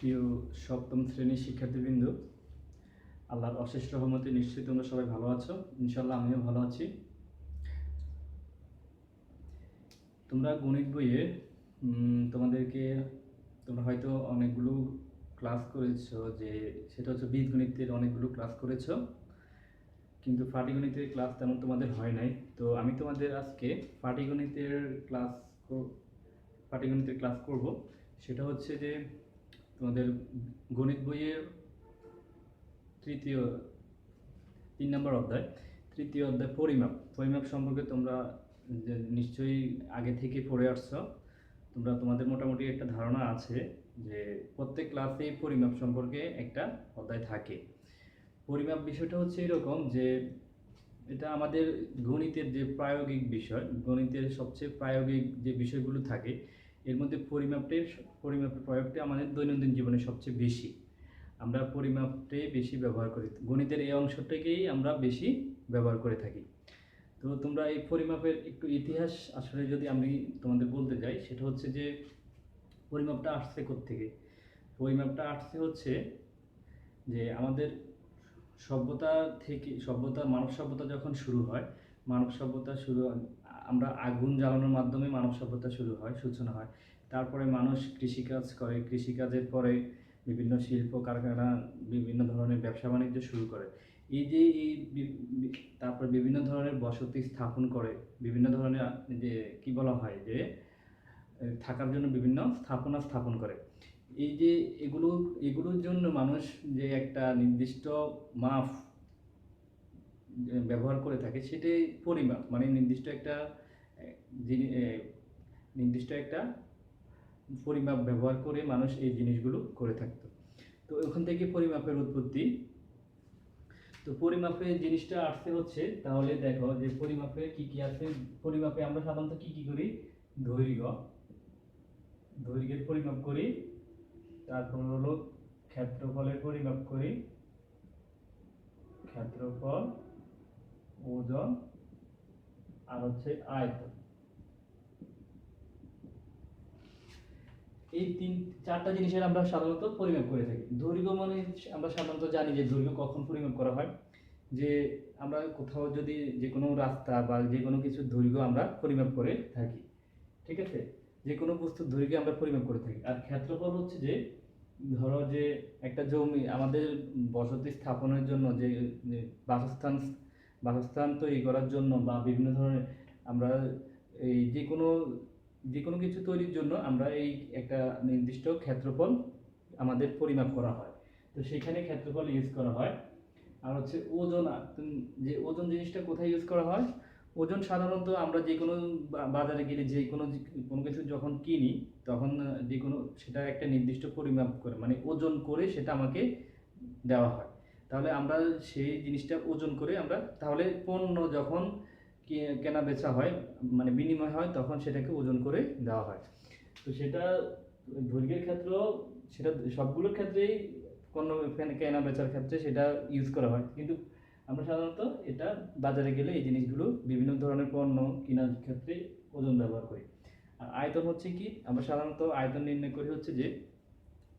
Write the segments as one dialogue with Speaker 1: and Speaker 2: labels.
Speaker 1: প্রিয় সপ্তম শ্রেণীর শিক্ষার্থীবৃন্দ, আল্লাহর অশেষ রহমতে নিশ্চয়ই তোমরা সবাই ভালো আছো। ইনশাল্লাহ আমিও ভালো আছি। তোমরা গণিত বইয়ে তোমরা হয়তো অনেকগুলো ক্লাস করেছো, যে সেটা হচ্ছে বীজগণিতের অনেকগুলো ক্লাস করেছো, কিন্তু পাটিগণিতের ক্লাস তেমন তোমাদের হয় নাই। তো আমি তোমাদের আজকে পাটিগণিতের ক্লাস করব। সেটা হচ্ছে যে তোমাদের গণিত বইয়ের তিন নম্বর অধ্যায়, তৃতীয় অধ্যায় পরিমাপ সম্পর্কে তোমরা নিশ্চয়ই আগে থেকে পড়ে আসছো। তোমাদের মোটামুটি একটা ধারণা আছে যে প্রত্যেক ক্লাসে পরিমাপ সম্পর্কে একটা অধ্যায় থাকে। পরিমাপ বিষয়টা হচ্ছে এরকম যে এটা আমাদের গণিতের যে প্রায়োগিক বিষয়, গণিতের সবচেয়ে প্রায়োগিক যে বিষয়গুলো থাকে এর মধ্যে পরিমাপের প্রয়োগটা আমাদের দৈনন্দিন জীবনে সবচেয়ে বেশি। আমরা পরিমাপটাই বেশি ব্যবহার করি, গণিতের এই অংশটাকেই আমরা বেশি ব্যবহার করে থাকি। তো তোমরা এই পরিমাপের একটু ইতিহাস আসলে যদি আমি তোমাদের বলতে যাই, সেটা হচ্ছে যে পরিমাপটা আসছে কোত্থেকে। পরিমাপটা আসছে হচ্ছে যে আমাদের মানব সভ্যতা যখন শুরু হয়, আমরা আগুন জ্বালানোর মাধ্যমে মানব সভ্যতা সূচনা হয়। তারপরে মানুষ কৃষিকাজ করে, কৃষিকাজের পরে বিভিন্ন শিল্প কারখানা, বিভিন্ন ধরনের ব্যবসা বাণিজ্য শুরু করে। তারপর বিভিন্ন ধরনের বসতি স্থাপন করে, বিভিন্ন ধরনের যে কি বলা হয় যে থাকার জন্য বিভিন্ন স্থাপন করে। এই যে এগুলোর জন্য মানুষ যে একটা নির্দিষ্ট মাপ ব্যবহার করে থাকে, সেটাই পরিমাপ, মানে নির্দিষ্ট একটা পরিমাপ ব্যবহার করে মানুষ এই জিনিসগুলো করে থাকতো। তো ওখান থেকে পরিমাপের উৎপত্তি। তো পরিমাপে জিনিসটা আসতে হচ্ছে, তাহলে দেখো যে পরিমাপে কি কি আছে। পরিমাপে আমরা সাধারণত কি কি করি? দৈর্ঘ্যের পরিমাপ করি, তারপর হলো ক্ষেত্রফলের পরিমাপ করি, ক্ষেত্রফল, ওজন, আর হচ্ছে আয়তন। এই চারটা জিনিসের আমরা সাধারণত পরিমাপ করে থাকি। দৈর্ঘ্য মানে আমরা সাধারণত জানি যে দৈর্ঘ্য কখন পরিমাপ করা হয়, যে আমরা কোথাও যদি যে কোনো রাস্তা বা যে কোনো কিছুর দৈর্ঘ্য আমরা পরিমাপ করে থাকি, ঠিক আছে? যে কোনো বস্তুর দৈর্ঘ্য আমরা পরিমাপ করে থাকি। আর ক্ষেত্রফল হচ্ছে যে ধরো যে একটা জমি আমাদের বসতি স্থাপনের জন্য, যে বাসস্থান তৈরি করার জন্য, বা বিভিন্ন ধরনের আমরা এই যে কোনো কিছু তৈরির জন্য আমরা এই একটা নির্দিষ্ট ক্ষেত্রফল আমাদের পরিমাপ করা হয়। তো সেখানে ক্ষেত্রফল ইউজ করা হয়। আর হচ্ছে ওজন, যে ওজন জিনিসটা কোথায় ইউজ করা হয়? ওজন সাধারণত আমরা যে কোনো বাজারে গেলে যে কোনো কিছু যখন কিনি, তখন যে কোনো সেটা একটা নির্দিষ্ট পরিমাপ করে, মানে ওজন করে সেটা আমাকে দেওয়া হয়। তাহলে আমরা সেই জিনিসটা ওজন করে আমরা, তাহলে পণ্য যখন কেনা বেচা হয়, মানে বিনিময় হয়, তখন সেটাকে ওজন করে দেওয়া হয়। তো সেটা দৈর্ঘ্যের ক্ষেত্র, সেটা সবগুলোর ক্ষেত্রেই পণ্য কেনা বেচার ক্ষেত্রে সেটা ইউজ করা হয়। কিন্তু আমরা সাধারণত এটা বাজারে গেলে এই জিনিসগুলো বিভিন্ন ধরনের পণ্য কেনার ক্ষেত্রে ওজন ব্যবহার করি। আর আয়তন হচ্ছে কি, আমরা সাধারণত আয়তন নির্ণয় করি হচ্ছে যে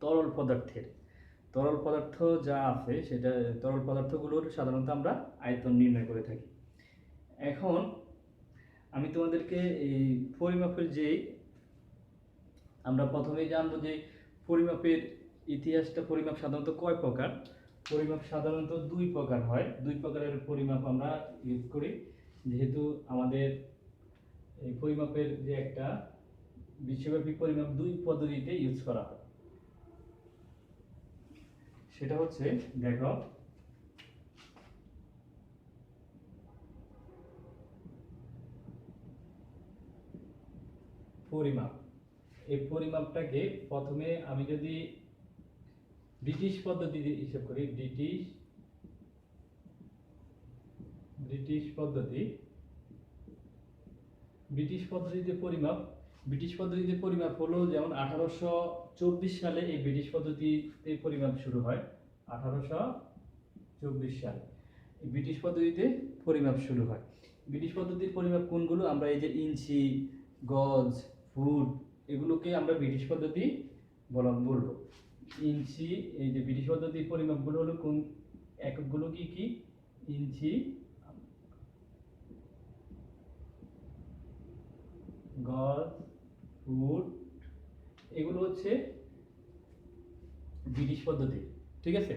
Speaker 1: তরল পদার্থ যা আছে, সেটা তরল পদার্থগুলোর সাধারণত আমরা আয়তন নির্ণয় করে থাকি। এখন আমি তোমাদেরকে এই পরিমাপের আমরা প্রথমেই জানবো যে পরিমাপের ইতিহাসটা। পরিমাপ সাধারণত কয় প্রকার? পরিমাপ সাধারণত দুই প্রকার হয়। দুই প্রকারের পরিমাপ আমরা ইউজ করি, যেহেতু আমাদের এই পরিমাপের যে একটা বিশ্বব্যাপী পরিমাপ দুই পদ্ধতিতে ইউজ করা হয়। সেটা হচ্ছে, দেখো, পরিমাপ। এই পরিমাপটাকে প্রথমে আমি যদি ব্রিটিশ পদ্ধতিতে হিসাব করি, ব্রিটিশ পদ্ধতিতে পরিমাপ হলো, যেমন 1824 সালে এই ব্রিটিশ পদ্ধতিতে পরিমাপ শুরু হয়। 1824 সালে এই ব্রিটিশ পদ্ধতিতে পরিমাপ শুরু হয়। ব্রিটিশ পদ্ধতির পরিমাপ কোনগুলো? আমরা এই যে ইঞ্চি, গজ, ফুট, এগুলোকে আমরা ব্রিটিশ পদ্ধতি বলবো। ইঞ্চি, এই যে ব্রিটিশ পদ্ধতির পরিমাপগুলো হলো কোন এককগুলো কি কি? ইঞ্চি, গজ, ফুট, এগুলো হচ্ছে ব্রিটিশ পদ্ধতি, ঠিক আছে।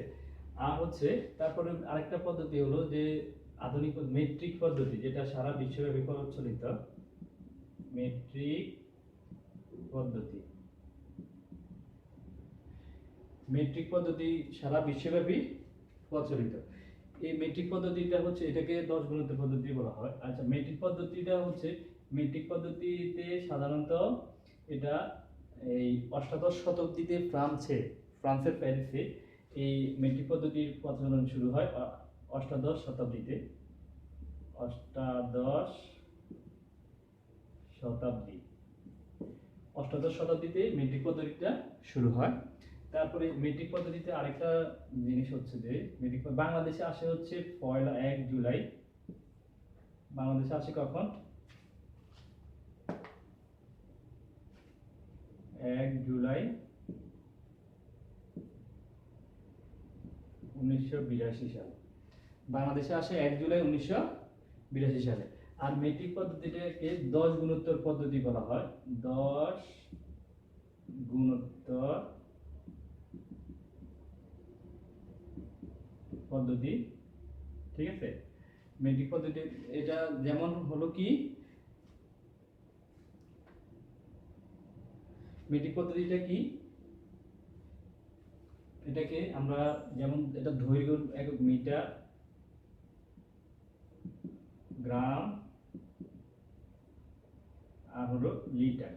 Speaker 1: আর হচ্ছে তারপরে আরেকটা পদ্ধতি হলো যে আধুনিক মেট্রিক পদ্ধতি, যেটা সারা বিশ্বব্যাপী প্রচলিত। মেট্রিক পদ্ধতি, মেট্রিক পদ্ধতি সারা বিশ্বব্যাপী প্রচলিত। এই মেট্রিক পদ্ধতিটা হচ্ছে, এটাকে 10 গুণিতক পদ্ধতি বলা হয়। আচ্ছা, মেট্রিক পদ্ধতিটা হচ্ছে, মেট্রিক পদ্ধতিতে সাধারণত এটা এই অষ্টাদশ শতাব্দীতে ফ্রান্সের প্যারিসে এই মেট্রিক পদ্ধতির প্রচলন শুরু হয়। অষ্টাদশ শতাব্দীতে, অষ্টাদশ শতাব্দী, অষ্টাদশ শতাব্দীতে মেট্রিক পদ্ধতিটা শুরু হয়। তারপরে মেট্রিক পদ্ধতিতে আরেকটা জিনিস হচ্ছে যে মেট্রিক বাংলাদেশে আসে হচ্ছে 1 জুলাই। বাংলাদেশে আসে কখন? 1 জুলাই 1982 সালে। বাংলাদেশে আসে 1 জুলাই 1982 সালে। আর মেট্রিক পদ্ধতিটাকে 10 গুণোত্তর পদ্ধতি বলা হয়। 10 গুণোত্তর পদ্ধতি, ঠিক আছে। মেট্রিক পদ্ধতি এটা যেমন হলো কি, মেট্রিক পদ্ধতিটা কি, এটাকে আমরা যেমন এটা দৈর্ঘ্য একক মিটার, গ্রাম, আর হলো লিটার।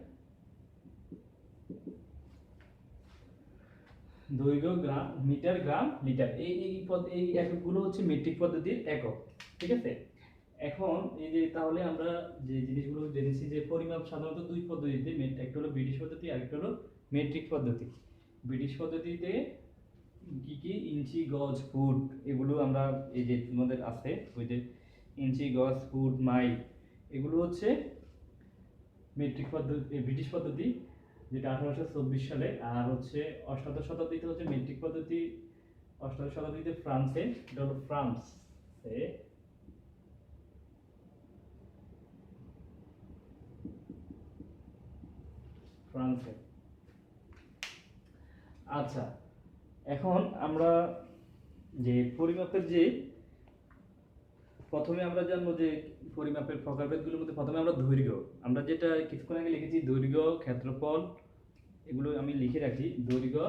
Speaker 1: দৈর্ঘ্য গ্রাম, মিটার, গ্রাম, লিটার, এই এককগুলো হচ্ছে মেট্রিক পদ্ধতির একক, ঠিক আছে। এখন এই যে তাহলে আমরা যে জিনিসগুলো জেনেছি যে পরিমাপ সাধারণত দুই পদ্ধতিতে, একটা হলো ব্রিটিশ পদ্ধতি আর একটা হলো মেট্রিক পদ্ধতি। ব্রিটিশ পদ্ধতিতে কি কি? ইঞ্চি, গজ, ফুট, এগুলো আমরা এই যে তোমাদের আছে ওই যে ইঞ্চি, গজ, ফুট, মাইল, এগুলো হচ্ছে মেট্রিক পদ্ধতি, ব্রিটিশ পদ্ধতি, যেটা 1824 সালে। আর হচ্ছে অষ্টাদশ শতাব্দীতে হচ্ছে মেট্রিক পদ্ধতি, অষ্টাদশ শতাব্দীতে ফ্রান্সে, এটা হলো ফ্রান্সে, ফ্রান্সে। আচ্ছা, এখন আমরা যে পরিমাপের যে প্রথমে আমরা জানবো যে পরিমাপের প্রকারভেদগুলোর মধ্যে প্রথমে আমরা দৈর্ঘ্য, আমরা যেটা কিছুক্ষণ আগে লিখেছি দৈর্ঘ্য, ক্ষেত্রফল, এগুলো আমি লিখে রাখি। দৈর্ঘ্য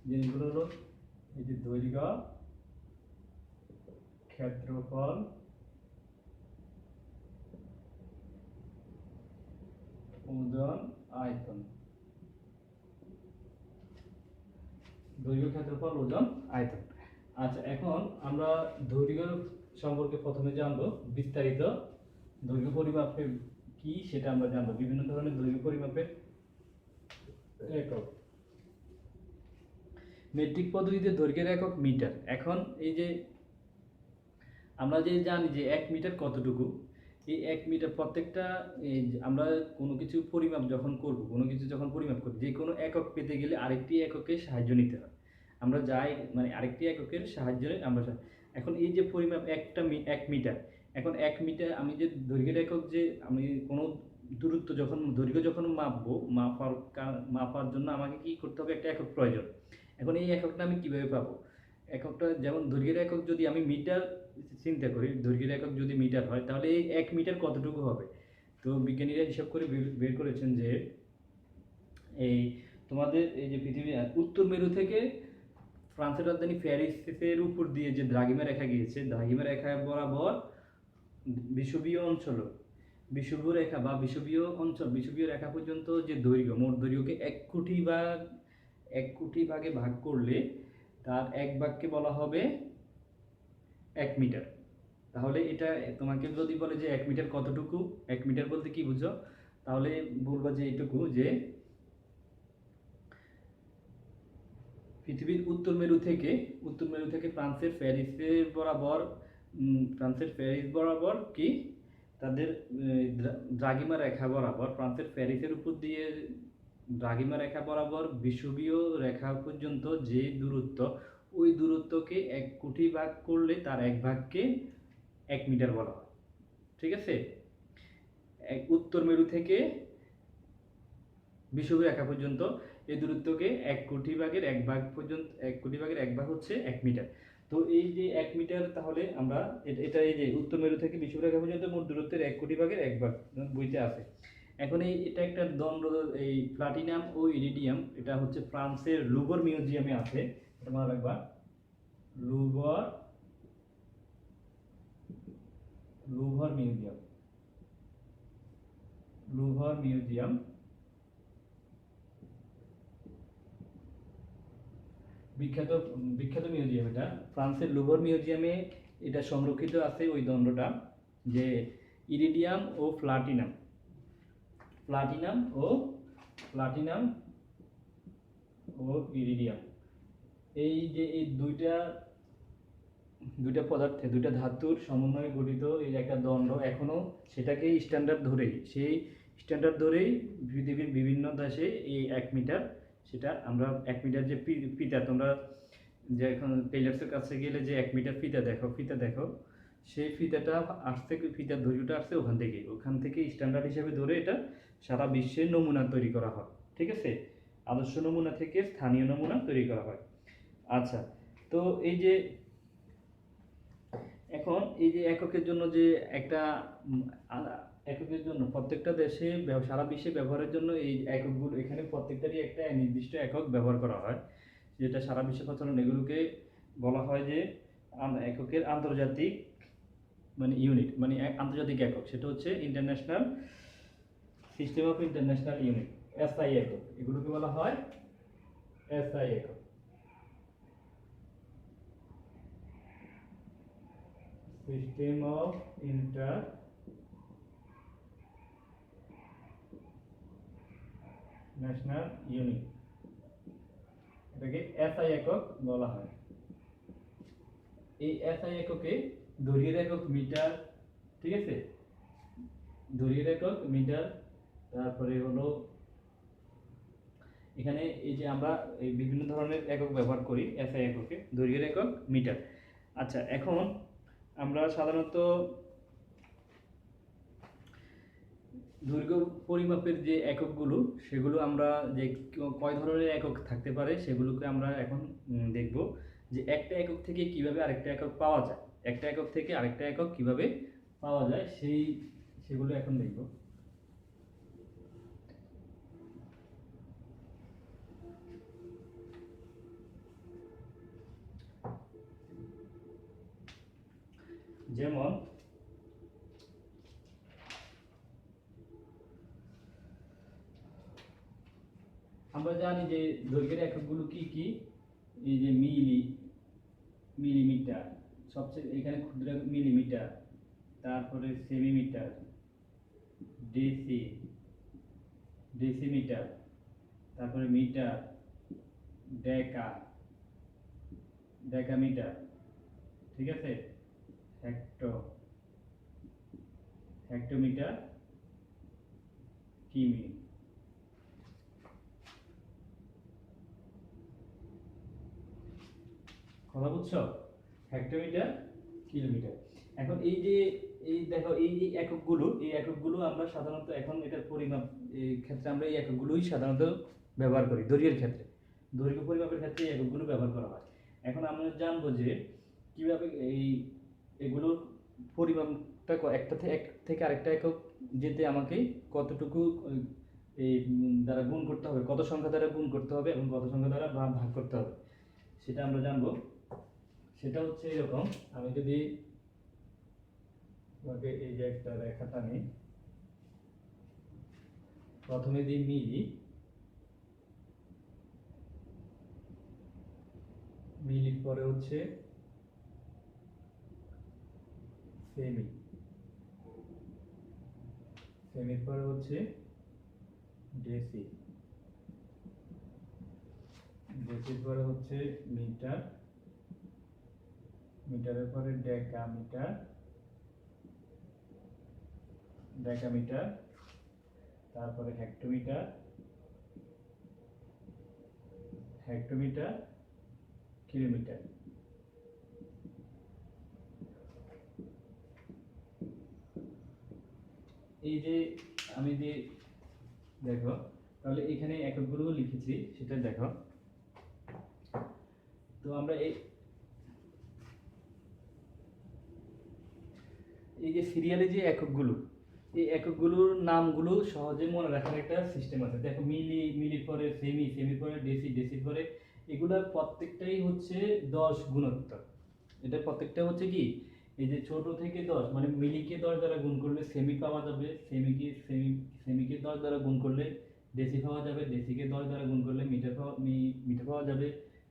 Speaker 1: জিনিসগুলো হলো এই যে দৈর্ঘ্য, ক্ষেত্রফল, ওজন, আয়তন। দৈর্ঘ্য, ক্ষেত্রফল, ওজন, আয়তন। আচ্ছা, এখন আমরা দৈর্ঘ্য সম্পর্কে প্রথমে জানবো বিস্তারিত। দৈর্ঘ্য পরিমাপের কি সেটা আমরা জানবো, বিভিন্ন ধরনের দৈর্ঘ্য পরিমাপের একক। মেট্রিক পদ্ধতিতে দৈর্ঘ্যের একক মিটার। এখন এই যে আমরা যে জানি যে 1 মিটার কতটুকু, এই 1 মিটার প্রত্যেকটা আমরা কোনো কিছু পরিমাপ যখন করব, কোনো কিছু যখন পরিমাপ করব, যে কোনো একক পেতে গেলে আরেকটি এককের সাহায্য নিতে হয়। আমরা যাই মানে আরেকটি এককের সাহায্যে আমরা এখন এই যে পরিমাপ 1 মিটার, এখন 1 মিটার আমি যে দৈর্ঘ্যের একক, যে আমি কোনো দূরত্ব যখন দৈর্ঘ্য যখন মাপবো, মাপার জন্য আমাকে কি করতে হবে? একটা একক প্রয়োজন। এখন এই এককটা আমি কিভাবে পাবো? এককটা যেমন দৈর্ঘ্যের একক যদি আমি মিটার চিন্তা করি, দৈর্ঘ্যের একক যদি মিটার হয়, তাহলে এই 1 মিটার কতটুকু হবে? তো বিজ্ঞানীরা হিসাব করে বের করেছেন যে এই তোমাদের এই যে পৃথিবী উত্তর মেরু থেকে ফ্রান্সের রাজধানী প্যারিসের উপর দিয়ে যে দ্রাঘিমা রেখা গিয়েছে, দ্রাঘিমা রেখা বরাবর বিষুবীয় অঞ্চল, বিষুবীয় রেখা বা বিষুবীয় অঞ্চল, বিষুবীয় রেখা পর্যন্ত যে দৈর্ঘ্য, মোট দৈর্ঘ্যকে 1 কোটি ভাগে ভাগ করলে তার 1 ভাগকে বলা হবে 1 মিটার। তাহলে এটা তোমাকে যদি বলে যে 1 মিটার কতটুকু, 1 মিটার বলতে কি বুঝো? তাহলে বলবা যে এইটুকু, যে পৃথিবীর উত্তর মেরু থেকে ফ্রান্সের প্যারিস বরাবর কি তাদের দ্রাঘিমা রেখা বরাবর ফ্রান্সের প্যারিসের উপর দিয়ে দ্রাঘিমা রেখা বরাবর বিষুবীয় রেখা পর্যন্ত যে দূরত্ব, ওই দূরত্বকে 1 কোটি ভাগ করলে তার 1 ভাগকে 1 মিটার বলা হয়। ঠিক আছে? উত্তর মেরু থেকে বিষুবীয় রেখা পর্যন্ত এই দূরত্বকে 1 কোটি ভাগের 1 ভাগ পর্যন্ত, 1 কোটি ভাগের 1 ভাগ হচ্ছে 1 মিটার। তো এই যে 1 মিটার, তাহলে আমরা এটা এই যে উত্তর মেরু থেকে বিষুবীয় রেখা পর্যন্ত মোট দূরত্বের 1 কোটি ভাগের 1 ভাগ বইতে আছে। এখন এটা একটা দণ্ড, এই প্লাটিনাম ও ইরিডিয়াম, এটা হচ্ছে ফ্রান্সের লুভর মিউজিয়ামে আছে। এটা মনে রাখবা, Louvre Louvre museum, Louvre museum বিখ্যাত বিখ্যাত মিউজিয়াম। এটা ফ্রান্সের লুভর মিউজিয়ামে এটা সংরক্ষিত আছে, ওই দণ্ডটা, যে ইরিডিয়াম ও প্লাটিনাম, প্লাটিনাম ও প্লাটিনাম ও ইরিডিয়াম, এই যে এই দুইটা দুইটা পদার্থে, দুইটা ধাতুর সমন্বয়ে গঠিত এই একটা দণ্ড, এখনো সেটাকে স্ট্যান্ডার্ড ধরেই, সেই স্ট্যান্ডার্ড ধরেই পৃথিবীর বিভিন্ন দেশে এই 1 মিটার, সেটা আমরা 1 মিটার যে ফিতা, তোমরা যে এখন টেইলার্সের কাছে গেলে যে 1 মিটার ফিতা দেখো, সেই ফিতাটা আসছে, ফিতার দৈর্ঘ্যটা আসছে ওখান থেকে স্ট্যান্ডার্ড হিসেবে ধরে এটা সারা বিশ্বে নমুনা তৈরি করা হয়। ঠিক আছে? আদর্শ নমুনা থেকে স্থানীয় নমুনা তৈরি করা হয়। আচ্ছা, তো এই যে এখন এই যে এককের জন্য যে একটা এককের জন্য প্রত্যেকটা দেশে সারা বিশ্বে ব্যবহারের জন্য এই এককগুলো, এখানে প্রত্যেকটারই একটা নির্দিষ্ট একক ব্যবহার করা হয়, যেটা সারা বিশ্বে প্রচলন। এগুলোকে বলা হয় যে এককের আন্তর্জাতিক, মানে ইউনিট, মানে আন্তর্জাতিক একক, সেটা হচ্ছে international system of international unit, SI একক। এগুলোকে বলা হয় এসআই একক, সিস্টেম অফ ইন্টারন্যাশনাল ইউনিট, এটাকে এসআই একক বলা হয়। এই এসআই এককে দৈর্ঘ্যের একক মিটার। ঠিক আছে? দৈর্ঘ্যের একক মিটার, তারপরে হলো এখানে এই যে আমরা এই বিভিন্ন ধরনের একক ব্যবহার করি এসআই এককে, দৈর্ঘ্যের একক মিটার। আচ্ছা, এখন আমরা সাধারণত দৈর্ঘ্য পরিমাপের যে এককগুলো, সেগুলো আমরা যে কয় ধরনের একক থাকতে পারে সেগুলোকে আমরা এখন দেখব, যে একটা একক থেকে কিভাবে আরেকটা একক পাওয়া যায়, একটা একক থেকে আরেকটা একক কিভাবে পাওয়া যায়, সেগুলো এখন দেখব। যেমন আমরা জানি যে দৈর্ঘ্যের এককগুলো কি কি, এই যে মিলিমিটার, সবচেয়ে এখানে ক্ষুদ্র মিলিমিটার, তারপরে সেমিমিটার, ডেসিমিটার, তারপরে মিটার, ডেকামিটার, ঠিক আছে, হেক্টোমিটার, কিমি। কথা বুঝছো? Hectometre, kilometre. এখন এই যে দেখো এই যে এই এককগুলো আমরা সাধারণত এখন এটার পরিমাপ এই ক্ষেত্রে আমরা এই এককগুলোই সাধারণত ব্যবহার করি। দৈর্ঘ্য পরিমাপের ক্ষেত্রে এই এককগুলো ব্যবহার করা হয়। এখন আমরা জানবো যে কিভাবে এগুলোর পরিমাপটা একটা থেকে আরেকটা একক যেতে আমাকে কতটুকু এই দ্বারা গুণ করতে হবে, কত সংখ্যা দ্বারা গুণ করতে হবে এবং কত সংখ্যা দ্বারা ভাগ করতে হবে, সেটা আমরা জানবো। সেটা হচ্ছে এরকম, আমি যদি তোমাকে এই যে একটা রেখা টানি, প্রথমে দিই মিলির পরে হচ্ছে সেমির পরে হচ্ছে ডেসির পরে হচ্ছে মিটার, মিটারের পরে ডেকামিটার, তারপরে হেক্টোমিটার, হেক্টোমিটার, কিলোমিটার। এই যে আমি যে দেখো, তাহলে এখানে এককগুলো লিখেছি সেটা দেখো। তো আমরা এই যে সিরিয়ালে যে এককগুলো, এই এককগুলোর নামগুলো সহজে মনে রাখার একটা সিস্টেম আছে। দেখো মিলি, মিলির পরে সেমি, সেমির পরে ডেসি, ডেসির পরে, এগুলা প্রত্যেকটাই হচ্ছে 10 গুণোত্তর। এটা প্রত্যেকটা হচ্ছে কি, এই যে ছোট থেকে 10, মানে মিলিকে 10 দ্বারা গুণ করলে সেমি পাওয়া যাবে, সেমিকে 10 দ্বারা গুণ করলে ডেসি পাওয়া যাবে, ডেসিকে 10 দ্বারা গুণ করলে মিটার পাওয়া যাবে,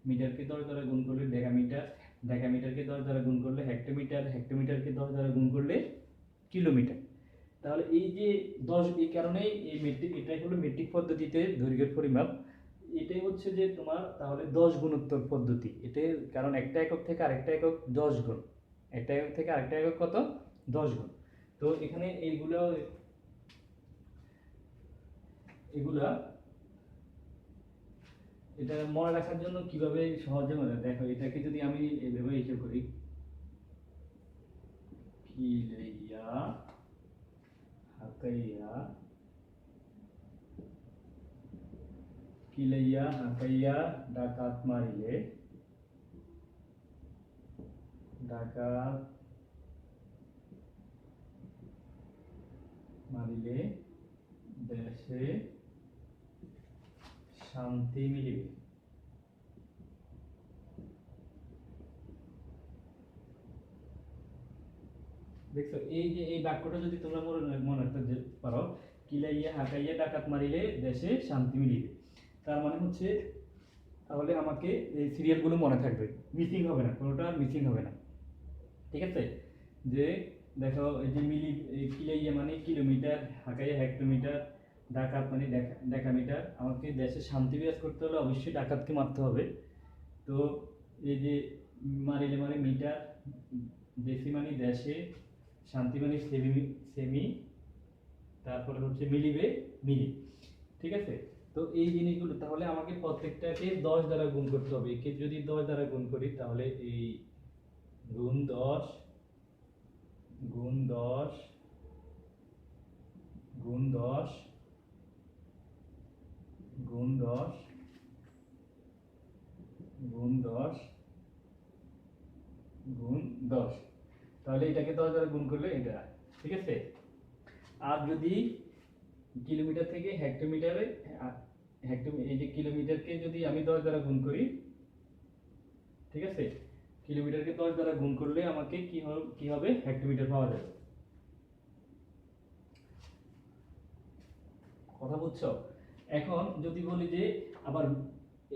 Speaker 1: মিটারকে 10 দ্বারা গুণ করলে ডেকামিটার, ডেকামিটারকে 10 দ্বারা গুণ করলে হেক্টোমিটার, হেক্টোমিটারকে 10 দ্বারা গুণ করলে কিলোমিটার। তাহলে এই যে 10, এই কারণেই এই মেট্রিক, এটাই হলো মেট্রিক পদ্ধতিতে দৈর্ঘ্যের পরিমাপ। এটাই হচ্ছে যে তোমার তাহলে 10 গুণোত্তর পদ্ধতি। এটাই কারণ একটা একক থেকে আরেকটা একক 10 গুণ, একটা একক থেকে আরেকটা একক কত, 10 গুণ। তো এখানে এগুলা এটা মনে রাখার জন্য কিভাবে সহজে মনে, দেখো এটাকে যদি আমি এভাবে হিসেব করি, কিলাইয়া হাকাইয়া, কিলাইয়া হাকাইয়া ডাকাত মারিলে, ডাকাত মারিলে দেশে শান্তি মিলিবে। দেখছো এই যে এই বাক্যটা যদি তোমরা মনে রাখতে পারো, কিলাইয়া হাকাইয়া ডাকাত মারিলে দেশে শান্তি মিলিবে, তার মানে হচ্ছে তাহলে আমাকে এই সিরিয়ালগুলো মনে থাকবে, মিসিং হবে না, কোনোটা মিসিং হবে না। ঠিক আছে, যে দেখো এই যে মিলি, কিলাইয়া মানে কিলোমিটার, হাকাইয়া হেক্টোমিটার, ডাকাত মানে ডেকামিটার। আমাকে দেশে শান্তি বিরাজ করতে হলে অবশ্যই ডাকাতকে মারতে হবে। তো এই যে মারিলে মানে মিটার, দেশি মানে দেশে, শান্তি মানে সেমি, তারপরে হচ্ছে মিলিবে মিলি। ঠিক আছে, তো এই জিনিসগুলো তাহলে আমাকে প্রত্যেকটাকে 10 দ্বারা গুণ করতে হবে। একে যদি 10 দ্বারা গুণ করি তাহলে এই গুণ 10 গুণ 10 গুণ 10 গুণ 10 গুণ 10 গুণ 10, তাহলে এটাকে 10 দ্বারা গুণ করলে এটা। ঠিক আছে, আর যদি কিলোমিটার থেকে হেক্টোমিটারে, এই যে কিলোমিটারকে যদি আমি 10 দ্বারা গুণ করি, ঠিক আছে, কিলোমিটারকে 10 দ্বারা গুণ করলে আমাকে কি হবে, হেক্টোমিটার পাওয়া যাবে। কথা বুঝছো? এখন যদি বলি যে আবার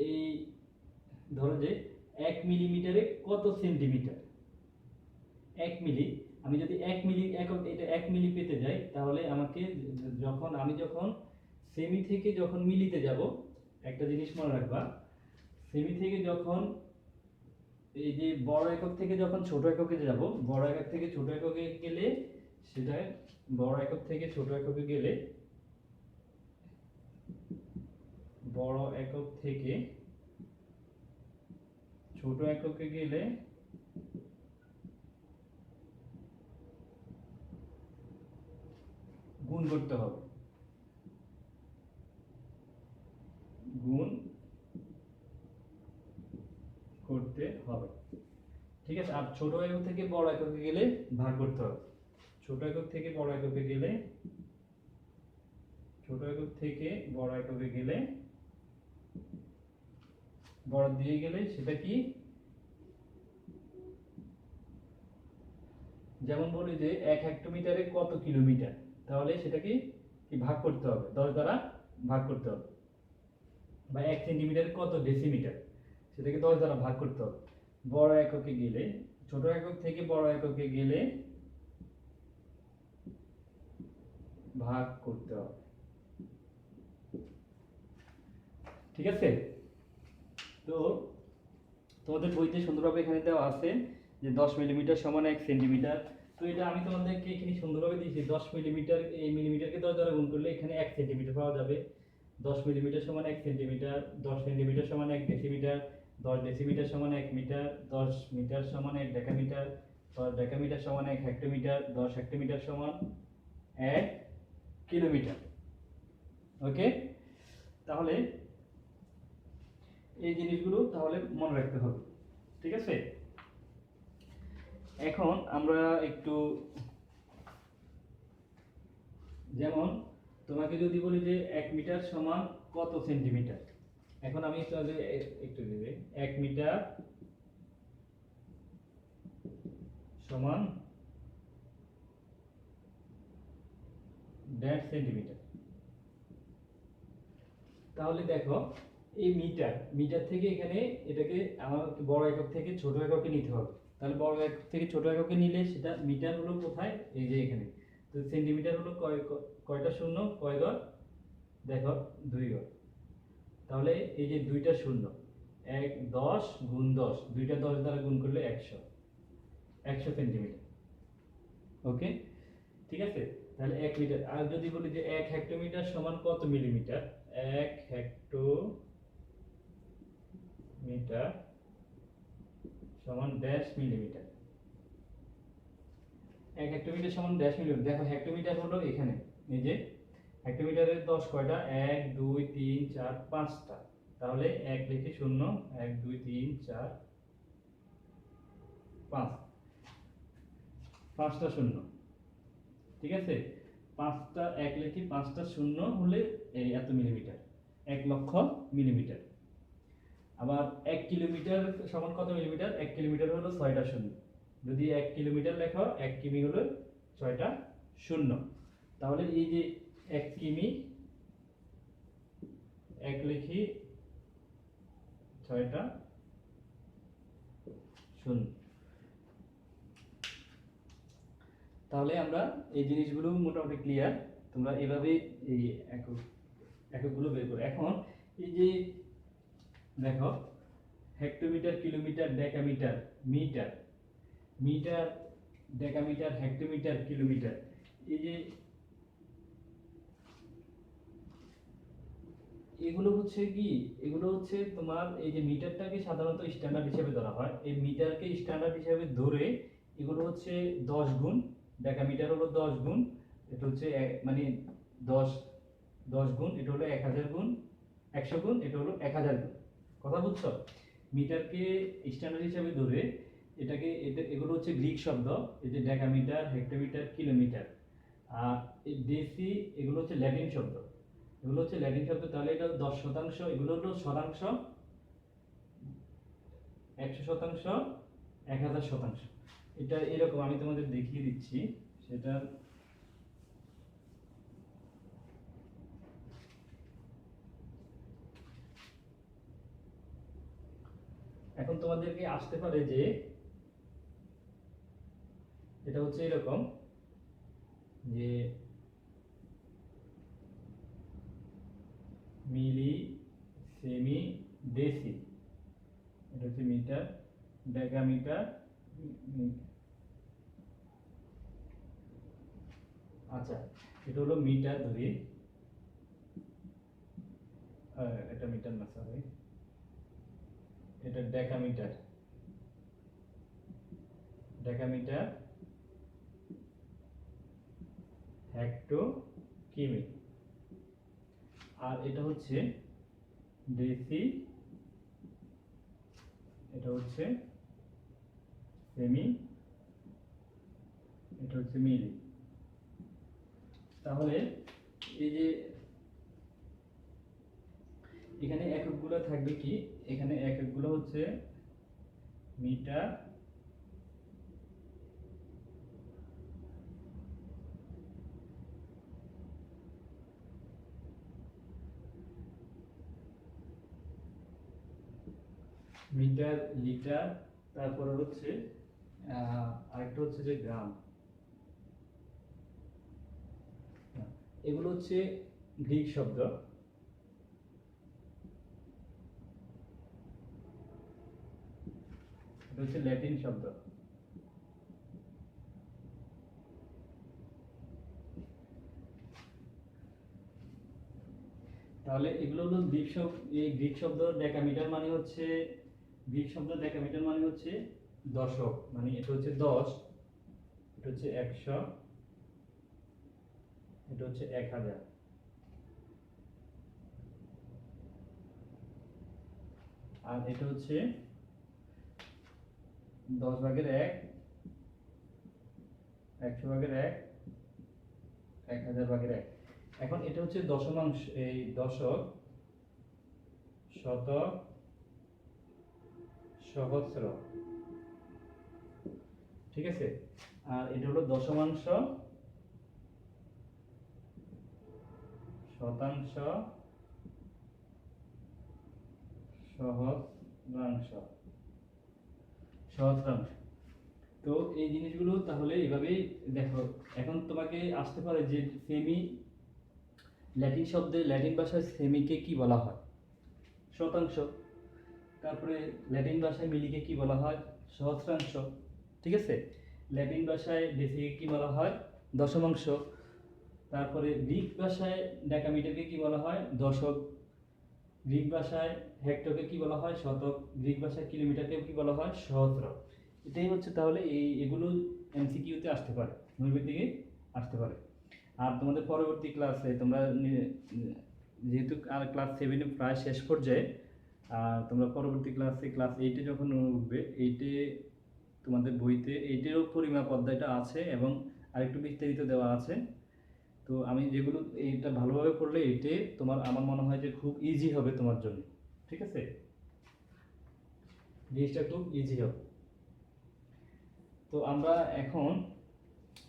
Speaker 1: এই ধরো যে 1 মিলিমিটারে কত সেন্টিমিটার, 1 মিলি, আমি যদি 1 মিলি একক, এটা 1 মিলি পেতে যাই, তাহলে আমাকে যখন সেমি থেকে যখন মিলিতে যাব, একটা জিনিস মনে রাখবা, সেমি থেকে যখন এই যে বড় একক থেকে যখন ছোট এককে যাব, বড় একক থেকে ছোট এককে গেলে সেটা, বড় একক থেকে ছোট এককে গেলে, বড় একক থেকে ছোট এককে গেলে গুণ করতে হবে, গুণ করতে হবে। ঠিক আছে, আর ছোট একক থেকে বড় এককে গেলে ভাগ করতে হবে। ছোট একক থেকে বড় এককে গেলে, ছোট একক থেকে বড় এককে গেলে, বড় দিয়ে গেলে সেটা কি, যেমন বলি যে 1 হেক্টোমিটারে কত কিলোমিটার, তাহলে সেটাকে কি ভাগ করতে হবে, 10 দ্বারা ভাগ করতে হবে। বা 1 সেন্টিমিটারে কত ডেসিমিটার, সেটাকে 10 দ্বারা ভাগ করতে হবে। বড় এককে গেলে, ছোট একক থেকে বড় এককে গেলে ভাগ করতে হবে। ঠিক আছে, তো তোমাদের বইতে সুন্দরভাবে এখানে দেওয়া আছে যে 10 মিলিমিটার সমান 1 সেন্টিমিটার। তো এটা আমি তোমাদেরকে এখানে সুন্দরভাবে দিয়েছি, 10 মিলিমিটার, এই মিলিমিটারকে 10 দ্বারা গুণ করলে এখানে 1 সেন্টিমিটার পাওয়া যাবে। 10 মিলিমিটার সমান 1 সেন্টিমিটার, 10 সেন্টিমিটার সমান 1 ডেসিমিটার, 10 ডেসিমিটার সমান 1 মিটার, 10 মিটার সমান 1 ডেকামিটার, 10 ডেকামিটার সমান 1 হেক্টোমিটার, 10 হেক্টোমিটার সমান 1 কিলোমিটার। ওকে, তাহলে এই জিনিসগুলো তাহলে মনে রাখতে হবে, ঠিক আছে। এখন আমরা একটু, যেমন তোমাকে যদি বলি যে 1 মিটার সমান কত সেন্টিমিটার, এখন আমি তাহলে একটু দিবে 1 মিটার সমান 1.5 সেন্টিমিটার। তাহলে দেখো এই মিটার থেকে এখানে এটাকে আমার বড় একক থেকে ছোট এককে নিতে হবে। তাহলে বড় একক থেকে ছোট এককে নিলে সেটা মিটার হলো কোথায়, এই যে এখানে। তো সেন্টিমিটার হলো কয়টা শূন্য, কয় ঘর, দেখো 2 ঘর। তাহলে এই যে দুইটা শূন্য, 1 10 গুণ 10, দুইটা 10 দ্বারা গুণ করলে 100 সেন্টিমিটার। ওকে, ঠিক আছে। তাহলে 1 মিটার। আর যদি বলি যে 1 হেক্টোমিটার সমান কত মিলিমিটার, 1 হেক্টোমিটার সমান 1.5 মিলিমিটার। 1 হেক্টোমিটার সমান 1.5 মিলিমিটার। দেখো হেক্টোমিটার হলো এখানে, এই যে হেক্টোমিটারের 10 কয়টা, 1 2 3 4 5টা। তাহলে 1 লিখি 0, 1 2 3 4 5, 5টা শূন্য, ঠিক আছে। 5টা 1 লিখি, 5টা শূন্য হলে এই এত মিলিমিটার, 1 লক্ষ মিলিমিটার। আবার 1 কিলোমিটার সমান কত মিলিমিটার, 1 কিলোমিটার হলো 6টা শূন্য। যদি 1 কিলোমিটার লেখো, 1 কিমি হলো 6টা শূন্য। তাহলে এই যে 1 কিমি, 1 লিখি 6টা শূন্য। তাহলে আমরা এই জিনিসগুলো মোটামুটি ক্লিয়ার। তোমরা এভাবে এই এককগুলো বের করো। এখন এই যে দেখো hectometre, kilometre, decametre, metre, metre, decametre, hectometre, kilometre, এই যে এগুলো হচ্ছে কি, এগুলো হচ্ছে তোমার এই যে মিটারটাকে সাধারণত স্ট্যান্ডার্ড হিসেবে ধরা হয়। এই মিটারকে স্ট্যান্ডার্ড হিসেবে ধরে এগুলো হচ্ছে 10 গুণ, ডেকামিটার হলো 10 গুণ, এটা হচ্ছে মানে 10 10 গুণ, এটা হলো 1000 গুণ, 100 গুণ, এটা হলো 1000 গুণ। কথা বুঝছো? মিটারকে স্ট্যান্ডার্ড হিসেবে ধরে এগুলো হচ্ছে গ্রিক শব্দ, এই যে ডেকামিটার, হেক্টোমিটার, কিলোমিটার। আর এই ডেসি এগুলো হচ্ছে ল্যাটিন শব্দ, এগুলো হচ্ছে ল্যাটিন শব্দ। তাহলে এটা 10%, এগুলো হলো শতাংশ, 100%, 1000%। এটা এরকম আমি তোমাদের দেখিয়ে দিচ্ছি সেটা। এখন তোমাদেরকে আসতে পারে যে এটা হচ্ছে এরকম যে মিলি, সেমি, ডেসি, এটা হচ্ছে মিটার, ডেকামিটার, আচ্ছা এটা হলো মিটার ধরি, এটা মিটার না, সরি, এটা ডেকামিটার, ডেকামিটার, হেক্টো, কিমি। আর এটা হচ্ছে ডেসি, এটা হচ্ছে সেমি, এটা হচ্ছে মিলি। তাহলে এই যে এখানে এককগুলো থাকবে কি, এখানে এককগুলো হচ্ছে মিটার, মিটার, লিটার, তারপরে হচ্ছে আরেকটা হচ্ছে যে গ্রাম। এগুলো হচ্ছে গ্রিক শব্দ, এটা হচ্ছে ল্যাটিন শব্দ। তাহলে এগুলো হলো গ্রিক শব্দ। এই গ্রিক শব্দ ডেকামিটার মানে হচ্ছে, গ্রিক শব্দ ডেকামিটার মানে হচ্ছে দশক, মানে এটা হচ্ছে 10, এটা হচ্ছে 100, এটা হচ্ছে 1000। আর এটা হচ্ছে 10 ভাগের 1, 100 ভাগের 1, 1000 ভাগের 1। এখন এটা হচ্ছে দশমাংশ, এই দশক, শতক, সহস্র, ঠিক আছে। আর এটা হলো দশমাংশ, শতাংশ, সহস্রাংশ, সহস্রাংশ। তো এই জিনিসগুলো তাহলে এইভাবেই দেখো। এখন তোমাকে আসতে পারে যে সেমি, ল্যাটিন শব্দে, ল্যাটিন ভাষায় সেমিকে কি বলা হয়? শতাংশ। তারপরে ল্যাটিন ভাষায় মিলিকে কি বলা হয়? সহস্রাংশ, ঠিক আছে। ল্যাটিন ভাষায় ডেসিকে কি বলা হয়? দশমাংশ। তারপরে গ্রিক ভাষায় ডেকামিটারকে কি বলা হয়? দশক। গ্রিক ভাষায় হেক্টরকে কি বলা হয়? শতক। গ্রিক ভাষায় কিলোমিটারকে কি বলা হয়? সহস্র। এটাই হচ্ছে তাহলে এগুলো এমসিকিউতে আসতে পারে, নৈবেদিকে আসতে পারে। আর তোমাদের পরবর্তী ক্লাসে তোমরা যেহেতু আর ক্লাস 7 প্রায় শেষ পর্যায়ে, তোমরা পরবর্তী ক্লাসে ক্লাস 8 যখন উঠবে, 8 তোমাদের বইতে 8 পরিমাপ অধ্যায়টা আছে এবং আরেকটু বিস্তারিত দেওয়া আছে। তো আমি যেগুলো এইটা ভালোভাবে পড়লে এতে তোমার, আমার মনে হয় যে খুব ইজি হবে তোমার জন্য, ঠিক আছে। জিনিসটা খুব ইজি হবে। তো আমরা এখন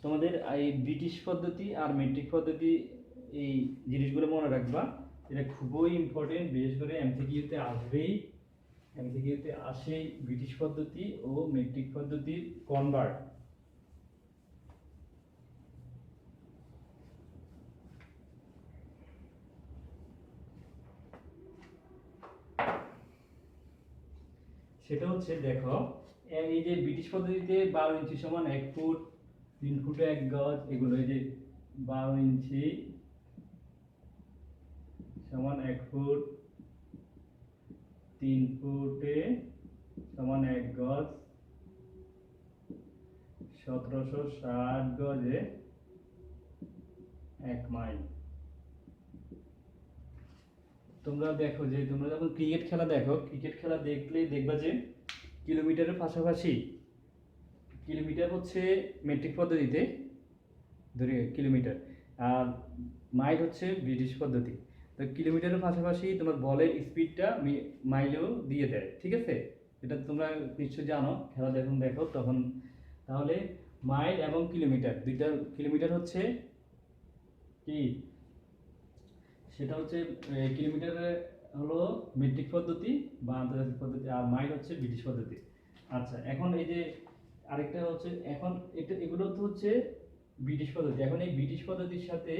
Speaker 1: তোমাদের এই ব্রিটিশ পদ্ধতি আর মেট্রিক পদ্ধতি, এই জিনিসগুলো মনে রাখবা, এটা খুবই ইম্পর্টেন্ট। বিশেষ করে এমসিকিউতে আসবেই, এমসিকিউতে আসেই ব্রিটিশ পদ্ধতি ও মেট্রিক পদ্ধতির কনভার্ট। সেটা হচ্ছে দেখো, এই যে ব্রিটিশ পদ্ধতিতে 12 ইঞ্চি সমান 1 ফুট, 3 ফুটে 1 গজ, এগুলো এই যে 12 ইঞ্চি সমান 1 ফুট, 3 ফুটে সমান 1 গজ, 1760 গজে 1 মাইল। তোমরা দেখো যে তোমরা যখন ক্রিকেট খেলা দেখো, ক্রিকেট খেলা দেখলেই দেখবা যে কিলোমিটারের পাশাপাশি, কিলোমিটার হচ্ছে মেট্রিক পদ্ধতিতে ধরে কিলোমিটার, আর মাইল হচ্ছে ব্রিটিশ পদ্ধতি। তো কিলোমিটারের পাশাপাশি তোমার বলের স্পিডটা মাইলেও দিয়ে দেয়, ঠিক আছে। এটা তোমরা নিশ্চয়ই জানো, খেলা যখন দেখো তখন। তাহলে মাইল এবং কিলোমিটার, দুইটা, কিলোমিটার হচ্ছে কি, সেটা হচ্ছে কিলোমিটার হলো মেট্রিক পদ্ধতি বা আন্তর্জাতিক পদ্ধতি, আর মাইল হচ্ছে ব্রিটিশ পদ্ধতি। আচ্ছা, এখন এই যে আরেকটা হচ্ছে, এখন এটা, এগুলো তো হচ্ছে ব্রিটিশ পদ্ধতি। এখন এই ব্রিটিশ পদ্ধতির সাথে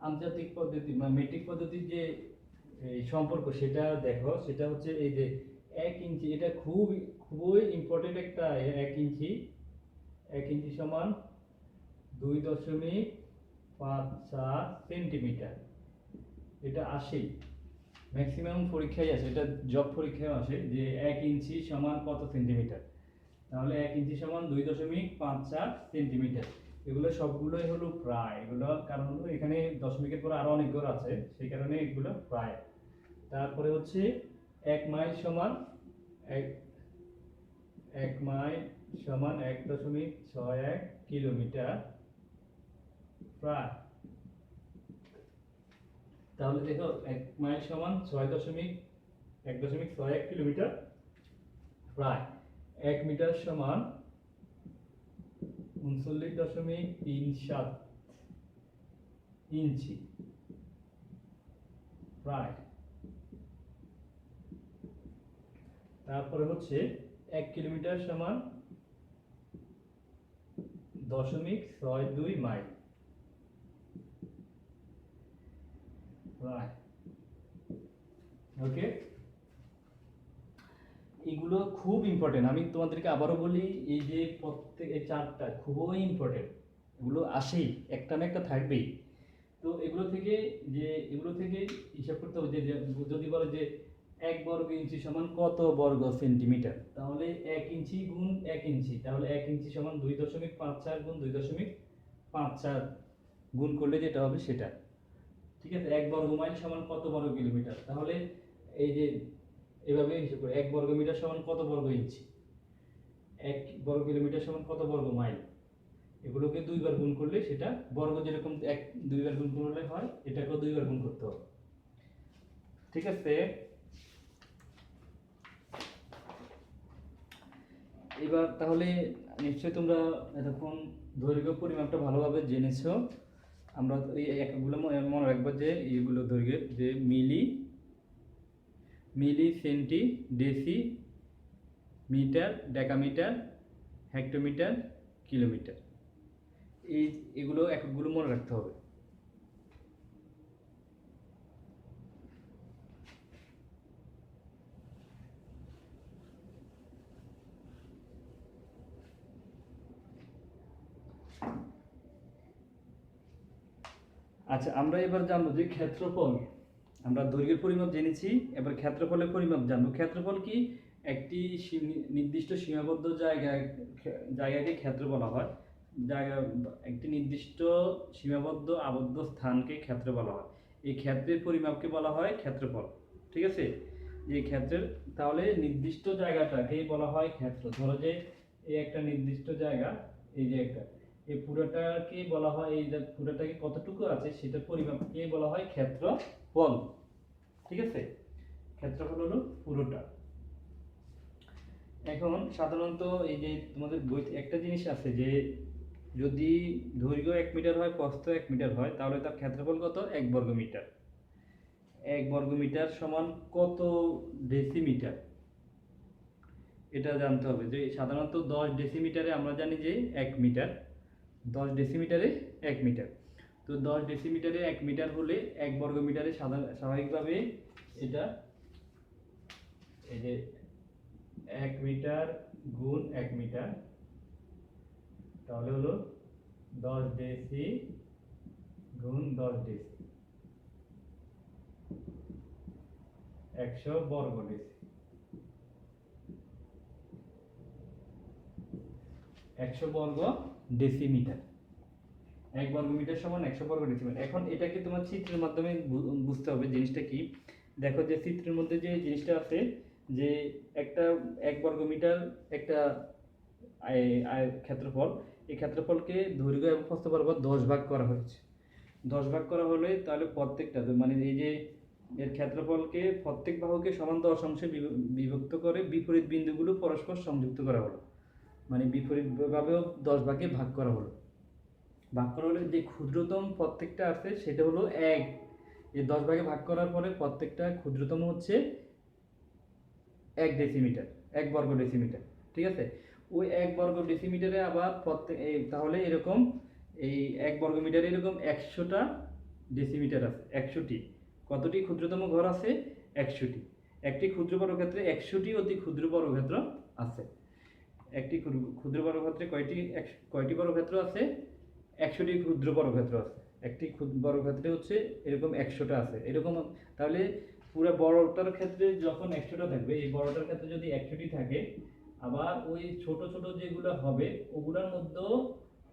Speaker 1: আন্তর্জাতিক পদ্ধতি বা মেট্রিক পদ্ধতির যে এই সম্পর্ক, সেটা দেখো। সেটা হচ্ছে এই যে 1 ইঞ্চি, এটা খুবই ইম্পর্টেন্ট একটা। 1 ইঞ্চি, 1 ইঞ্চি সমান 2.54 সেন্টিমিটার। এটা আসেই ম্যাক্সিমাম পরীক্ষায় আসে, এটা জব পরীক্ষায় আসে যে 1 ইঞ্চি সমান কত সেন্টিমিটার। তাহলে 1 ইঞ্চি সমান 2.54 সেন্টিমিটার। এগুলো সবগুলোই হলো প্রায়, এগুলো কারণ হলো এখানে দশমিকের পর আরো অনেক ঘর আছে, সেই কারণে এগুলো প্রায়। তারপরে হচ্ছে 1 মাইল সমান 1 মাইল সমান 1.61 কিলোমিটার প্রায়। তাহলে দেখো 1 মাইল সমান 1.61 কিলোমিটার প্রায়। 1 মিটার সমান 39.37 ইঞ্চি প্রায়। তারপরে হচ্ছে 1 কিলোমিটার সমান 0.62 মাইল প্রায়। ওকে, এগুলো খুব ইম্পর্টেন্ট। আমি তোমাদেরকে আবারও বলি, এই যে প্রত্যেক এই চারটা খুবই ইম্পর্টেন্ট, এগুলো আসেই, একটা না একটা থাকবেই। তো এগুলো থেকে হিসাব করতে হবে যে যদি বলে যে 1 বর্গ ইঞ্চি সমান কত বর্গ সেন্টিমিটার, তাহলে 1 ইঞ্চি গুণ 1 ইঞ্চি, তাহলে 1 ইঞ্চি সমান 2.54 গুণ 2.54 গুণ করলে যেটা হবে সেটা। ঠিক আছে, 1 বর্গ মাইল সমান কত বর্গ কিলোমিটার, তাহলে এই যে এভাবে হিসাব করে 1 বর্গ মিটার সমান কত বর্গ ইঞ্চি, 1 বর্গ কিলোমিটার সমান কত বর্গ মাইল, এগুলোকে দুইবার গুণ করলে সেটা বর্গ, যেরকম দুইবার গুণ করলে হয়, এটাকেও দুইবার গুণ করতে হবে। ঠিক আছে, এবার তাহলে নিশ্চয়ই তোমরা এতক্ষণ দৈর্ঘ্য পরিমাপটা ভালোভাবে জেনেছো। আমরা এই একগুলো মনে রাখবো যে এইগুলো দৈর্ঘ্য যে milli, centi, deci, metre, decametre, hectometre, kilometre, এগুলো এককগুলো মনে রাখতে হবে। আচ্ছা, আমরা এবার জানবো যে ক্ষেত্রফল। আমরা দৈর্ঘ্যের পরিমাপ জেনেছি, এবার ক্ষেত্রফলের পরিমাপ জানবো। ক্ষেত্রফল কি? একটি নির্দিষ্ট সীমাবদ্ধ জায়গাকে ক্ষেত্র বলা হয়। একটি নির্দিষ্ট সীমাবদ্ধ আবদ্ধ স্থানকে ক্ষেত্র বলা হয়। এই ক্ষেত্রের পরিমাপকে বলা হয় ক্ষেত্রফল। ঠিক আছে, এই ক্ষেত্রের তাহলে নির্দিষ্ট জায়গাটাকেই বলা হয় ক্ষেত্র। ধরো যে এই একটা নির্দিষ্ট জায়গা, এই যে একটা, এই পুরোটাকে বলা হয়, এই যে পুরোটাকে কতটুকু আছে সেটার পরিমাপকে বলা হয় ক্ষেত্রফল। ঠিক আছে, ক্ষেত্রফল হলো পুরোটা। এখন সাধারণত এই যে তোমাদের বইতে একটা জিনিস আছে যে যদি দৈর্ঘ্য 1 মিটার হয়, প্রস্থ 1 মিটার হয়, তাহলে তার ক্ষেত্রফল কত? 1 বর্গ মিটার। 1 বর্গ মিটার সমান কত ডেসিমিটার, এটা জানতে হবে। যে সাধারণত 10 ডেসিমিটারে আমরা জানি যে 1 মিটার, 10 ডেসিমিটারে 1 মিটার। তো 10 ডেসিমিটারে 1 মিটার হলে 1 বর্গ মিটারে স্বাভাবিকভাবে এটা এই যে 1 মিটার গুণ 1 মিটার, তাহলে হলো 10 ডেসি গুণ 10 ডেসি, 100 বর্গ ডেসি, 100 বর্গ ডেসিমিটার। 1 বর্গ মিটার সমান 100 বর্গ ডেসিমিটার। এখন এটাকে তোমার চিত্রের মাধ্যমে বুঝতে হবে জিনিসটা কি। দেখো যে চিত্রের মধ্যে যে জিনিসটা আছে যে একটা 1 বর্গ মিটার একটা ক্ষেত্রফল, এই ক্ষেত্রফলকে দৈর্ঘ্য এবং প্রস্থ বরাবর 10 ভাগ করা হয়েছে। 10 ভাগ করা হলে তাহলে প্রত্যেকটা মানে এই যে এর ক্ষেত্রফলকে প্রত্যেক বাহুকে সমান 10 অংশে বিভক্ত করে বিপরীত বিন্দুগুলো পরস্পর সংযুক্ত করা হলো, মানে বিপরীতভাবেও 10 ভাগে ভাগ করা হলো। ভাগ করা হলে যে ক্ষুদ্রতম প্রত্যেকটা আছে সেটা হলো 1। এই 10 ভাগে ভাগ করার পরে প্রত্যেকটা ক্ষুদ্রতম হচ্ছে 1 ডেসিমিটার, 1 বর্গ ডেসিমিটার। ঠিক আছে, ওই 1 বর্গ ডেসিমিটারে আবার তাহলে এরকম এই 1 বর্গ মিটারে এরকম 100টা ডেসিমিটার আছে। 100টি কতটি ক্ষুদ্রতম ঘর আছে? 100টি। একটি ক্ষুদ্র বর্গক্ষেত্রে 100টি অতি ক্ষুদ্র বর্গক্ষেত্র আছে। একটি ক্ষুদ্র বর্গক্ষেত্রে কয়টি বর্গক্ষেত্র আছে? 100টি ক্ষুদ্র বর্গক্ষেত্র আছে। একটি বর্গক্ষেত্রে হচ্ছে এরকম 100টা আছে। এরকম তাহলে পুরো বড়টার ক্ষেত্রে যখন 100টা থাকবে, এই বড়টার ক্ষেত্রে যদি 100টি থাকে, আবার ওই ছোট ছোট যেগুলো হবে ওগুলোর মধ্যেও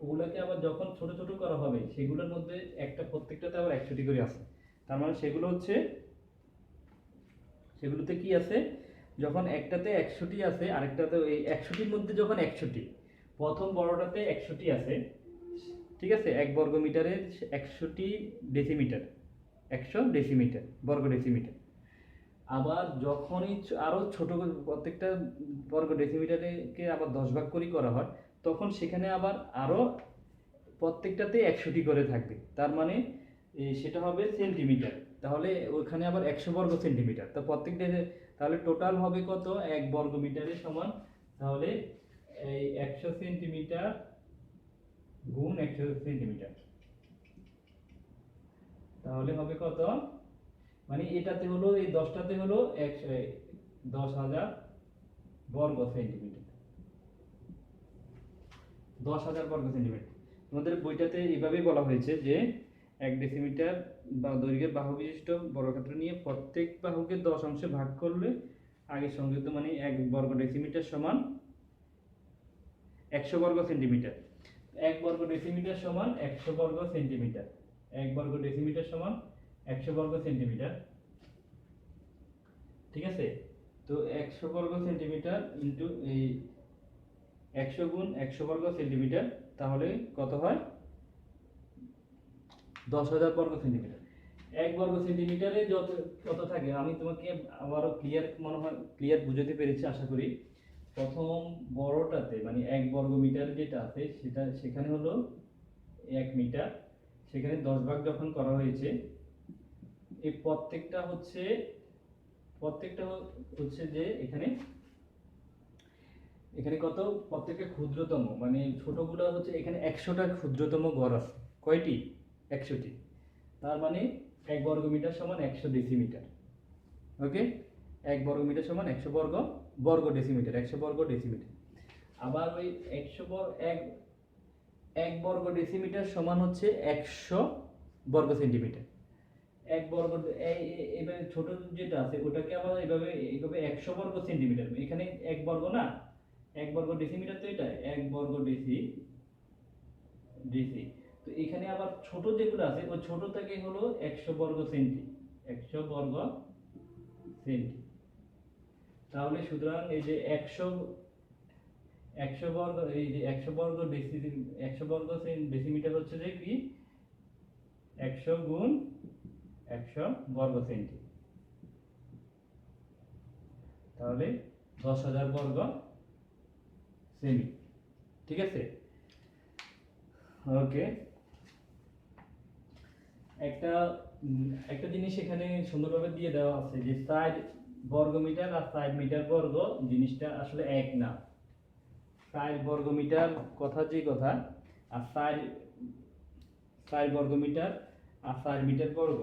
Speaker 1: ওগুলোকে আবার যখন ছোট ছোট করা হবে সেগুলোর মধ্যে একটা প্রত্যেকটাতে আবার 100টি করে আছে। তার মানে সেগুলোতে কি আছে? যখন একটাতে 100টি আছে, আরেকটাতে এই 100টির মধ্যে যখন 100টি, প্রথম বড়টাতে 100টি আছে, ঠিক আছে, 1 বর্গ মিটারে 100টি ডেসিমিটার, 100 ডেসিমিটার, বর্গ ডেসিমিটার। আবার যখনই আরো ছোট প্রত্যেকটা বর্গ ডেসিমিটারকে আবার 10 ভাগ করে করা হয়, তখন সেখানে আবার আরো প্রত্যেকটাতে 100টি করে থাকবে। তার মানে সেটা হবে সেন্টিমিটার। তাহলে ওখানে আবার 100 বর্গ সেন্টিমিটার। তো প্রত্যেকটা তাহলে টোটাল হবে কত? 1 বর্গ মিটারে সমান, তাহলে এই 100 সেন্টিমিটার গুণ 100 সেন্টিমিটার, তাহলে হবে কত? মানে এটাতে হলো এই 10টাতে হলো 10,000 বর্গ সেন্টিমিটার, 10,000 বর্গ সেন্টিমিটার। তোমাদের বইটাতে এইভাবেই বলা হয়েছে যে 1 ডেসিমিটার বা দৈর্ঘ্যের বাহু বিশিষ্ট বর্গক্ষেত্র নিয়ে প্রত্যেক বাহুকে 10 অংশে ভাগ করলে আগে সংযুক্ত মানে 1 বর্গ ডেসিমিটার সমান 100 বর্গ সেন্টিমিটার। 1 বর্গ ডেসিমিটার সমান 100 বর্গ সেন্টিমিটার। 1 বর্গ ডেসিমিটার সমান 100 বর্গ সেন্টিমিটার। ঠিক আছে, তো 100 বর্গ সেন্টিমিটার ইন্টু এই 100 গুণ 100 বর্গ সেন্টিমিটার, তাহলে কত হয়? 10,000 বর্গ সেন্টিমিটার। 1 বর্গ সেন্টিমিটারে যত কত থাকে আমি তোমাকে আবারও ক্লিয়ার বুঝাতে পেরেছি আশা করি। প্রথম বড়টাতে মানে 1 বর্গ মিটার যেটা আছে সেখানে হলো 1 মিটার, সেখানে 10 ভাগ যখন করা হয়েছে, এই প্রত্যেকটা হচ্ছে যে এখানে কত প্রত্যেকটা ক্ষুদ্রতম মানে ছোটগুলো হচ্ছে এখানে 100টা ক্ষুদ্রতম ঘর আছে। কয়টি? 100টি। তার মানে 1 বর্গ মিটার সমান 100 ডেসিমিটার। ওকে, 1 বর্গ মিটার সমান 100 বর্গ ডেসিমিটার। 100 বর্গ ডেসিমিটার। আবার ওই 1 বর্গ ডেসিমিটার সমান হচ্ছে 100 বর্গ সেন্টিমিটার। এবার ছোট যেটা আছে ওটাকে আবার এইভাবে 100 বর্গ সেন্টিমিটার। এখানে 1 বর্গ না, 1 বর্গ ডেসিমিটার, তো এটা 1 বর্গ ডেসি। তো এখানে আবার ছোট যেগুলো আছে ওই ছোটটাকে হলো 100 বর্গ সেন্টি। 100 বর্গ সেন্টি। তাহলে সুতরাং এই যে 100 বর্গ, এই যে 100 বর্গ ডেসিমিটার হচ্ছে যে কি 100 গুণ 100 বর্গ সেন্টি, তাহলে 10,000 বর্গ সেমি। ঠিক আছে, ওকে। একটা জিনিস এখানে সুন্দরভাবে দিয়ে দেওয়া আছে যে 60 বর্গমিটার আর 60 মিটার বর্গ জিনিসটা আসলে এক না। 60 বর্গমিটার কথা যে কথা, আর 60 বর্গমিটার আর 60 মিটার বর্গ।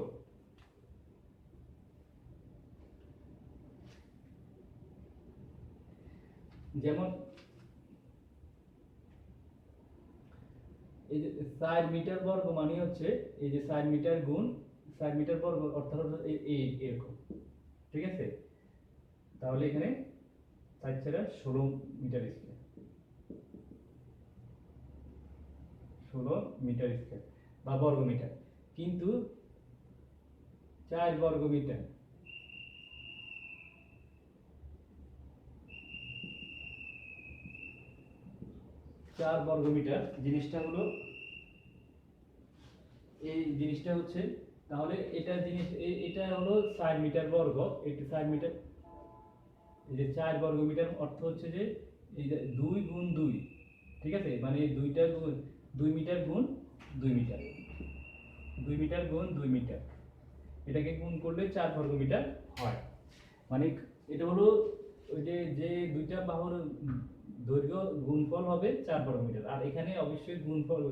Speaker 1: যেমন এই যে 60 মিটার বর্গ মানে হচ্ছে এই যে 60 মিটার গুণ 60 মিটার বর্গ, অর্থাৎ হচ্ছে এরকম। ঠিক আছে, তাহলে এখানে 60 ছেড়ে 16 মিটার স্কয়ার, 16 মিটার স্কয়ার বা বর্গমিটার। কিন্তু 4 বর্গমিটার, 4 বর্গমিটার জিনিসটা হলো এই জিনিসটা হচ্ছে, তাহলে এটা হলো 60 মিটার বর্গ, এটা 60 মিটার। এই যে 4 বর্গমিটার অর্থ হচ্ছে যে এই যে 2 গুণ 2। ঠিক আছে, মানে 2 মিটার গুণ 2 মিটার, 2 মিটার গুণ 2 মিটার, এটাকে গুণ করলে 4 বর্গমিটার হয়। মানে এটা হলো ওই যে দুইটা বাহুর দৈর্ঘ্য গুণফল হবে 4 বর্গমিটার। আর এখানে অবশ্যই গুণফল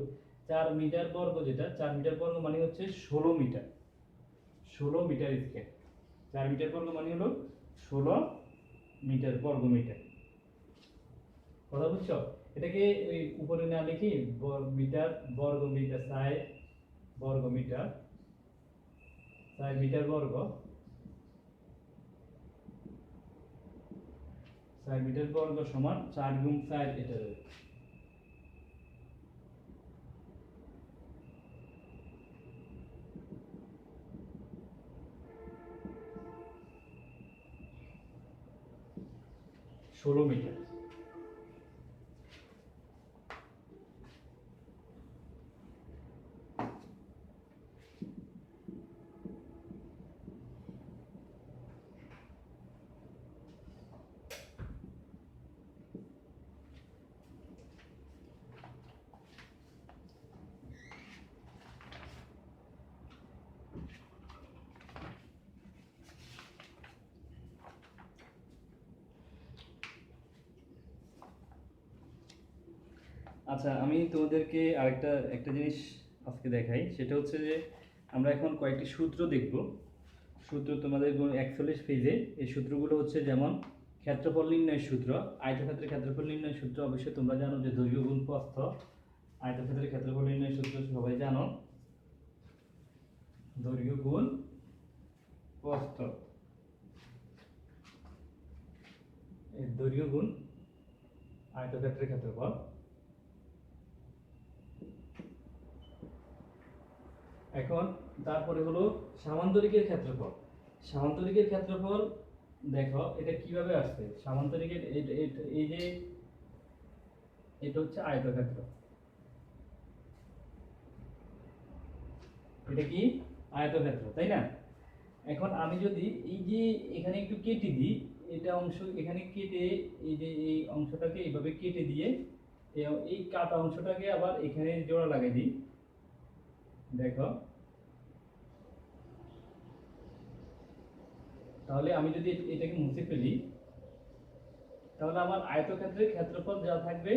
Speaker 1: 4 মিটার বর্গ, যেটা 4 মিটার বর্গ মানে হচ্ছে 16 মিটার, 16 মিটার স্কয়ার। 4 মিটার বর্গ মানে হলো 16 মিটার বর্গমিটার। কথা বুঝছো? এটাকে ওই উপরে না লিখি মিটার বর্গমিটার, 60 বর্গমিটার, 60 মিটার বর্গ, 60 মিটার বর্গ সমান 4 গুণ 4, এটা 16 মিটার। আচ্ছা, আমি তোমাদেরকে একটা জিনিস আজকে দেখাই, সেটা হচ্ছে যে আমরা এখন কয়েকটি সূত্র দেখব। সূত্র তোমাদের 41 পেজে। এই সূত্রগুলো হচ্ছে যেমন ক্ষেত্রফল নির্ণয়ের সূত্র, আয়তক্ষেত্রের ক্ষেত্রফল নির্ণয়ের সূত্র অবশ্যই তোমরা জানো যে দৈর্ঘ্য গুণ প্রস্থ। আয়তক্ষেত্রের ক্ষেত্রফল নির্ণয়ের সূত্র সবাই জানো। দৈর্ঘ্য গুণ প্রস্থ, এই দৈর্ঘ্য গুণ আয়তক্ষেত্রের ক্ষেত্রফল। এখন তারপরে হলো সামান্তরিকের ক্ষেত্রফল। সামান্তরিকের ক্ষেত্রফল দেখো এটা কিভাবে আসছে। সামান্তরিকের এই যে এটা হচ্ছে আয়তক্ষেত্র, এটা কি আয়তক্ষেত্র, তাই না? এখন আমি যদি এই যে এখানে একটু কেটে দিই, এটা অংশ এখানে কেটে এই যে এই অংশটাকে এইভাবে কেটে দিয়ে এই কাটা অংশটাকে আবার এখানে জোড়া লাগাই দিই, দেখো তাহলে আমি যদি এটাকে মুছে ফেলি, তাহলে আমার আয়তক্ষেত্রের ক্ষেত্রফল যা থাকবে